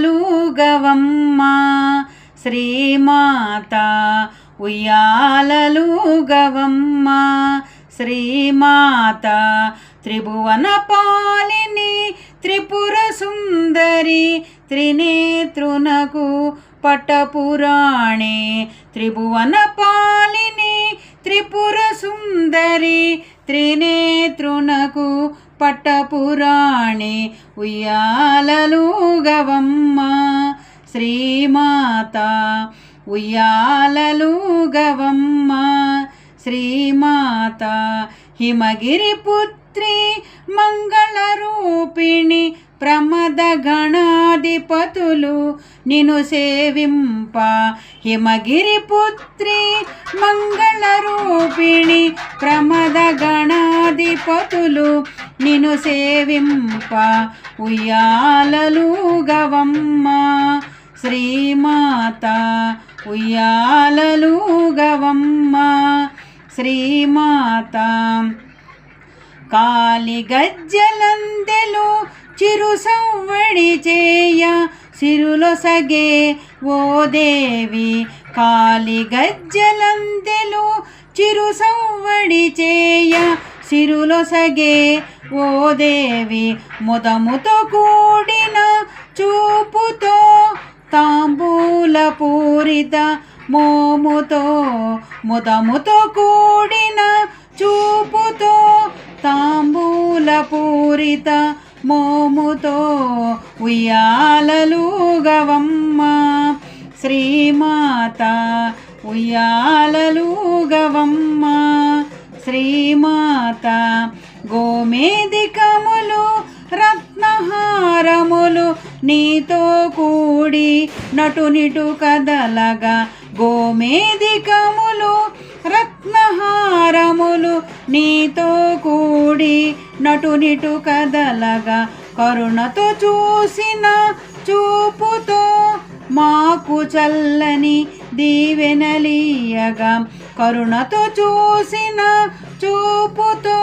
ఉయ్యాలలుగవమ్మ శ్రీమాత ఉయ్యాలలుగవమ్మ శ్రీమాత త్రిభువన పాలిని త్రిపుర సుందరి త్రినేత్రునకు పట్టపురాణే త్రిభువన పాలిని త్రిపుర సుందరి త్రినేత్రునకు పట్టపురాణే ఉయ్యాలలుగవమ్మ శ్రీమాత ఉయ్యాలలుగవమ్మ శ్రీమాత హిమగిరి పుత్రి మంగళరూపిణి ప్రమద గణాధిపతులు నిను సేవింప హిమగిరి పుత్రి మంగళరూపిణి ప్రమద గణాధిపతులు నిను సేవింప ఉయ్యాలలుగవమ్మ శ్రీమాత ఉయ్యాలలుగవమ్మ శ్రీమాత కాలి గజ్జలందెలు చిరు సవ్వడి చేయ సిరులొసగే ఓ దేవి కాలి గజ్జలందెలు చిరు సవ్వడి చేయ సిరులొసగే ఓ దేవి ముదముతో కూడిన చూపుతో తాంబూల పూరిత మోముతో ముదముతో కూడిన చూపుతో తాంబూల పూరిత మోముతో ఉయ్యాలలుగవమ్మ శ్రీమాత ఉయ్యాలలుగవమ్మ శ్రీమాత గోమేదికములు రత్నహారములు నీతో కూడి నటునిటు కదలగా గోమేదికములు రత్నహారములు నీతో కూడి నటునిటు కదలగా కరుణతో చూసిన చూపుతో మాకు చల్లని దీవెనలీయగా కరుణతో చూసిన చూపుతో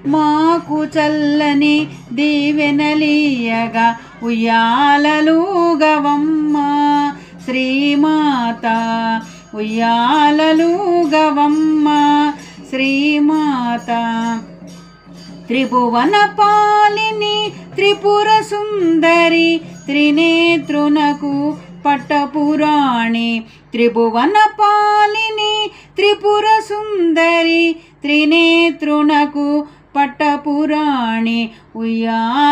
మాకు చల్లని దీవెనలీయగా ఉయ్యాలలుగవమ్మ శ్రీమాత ఉయ్యాలలుగవమ్మ శ్రీమాత త్రిభువన పాలిని త్రిపుర సుందరి త్రినేత్రునకు పట్టపురాణి త్రిభువన పాలిని త్రిపుర సుందరి త్రినేత్రునకు పట్టపురాణి ఉయ్యాలలుగవమ్మ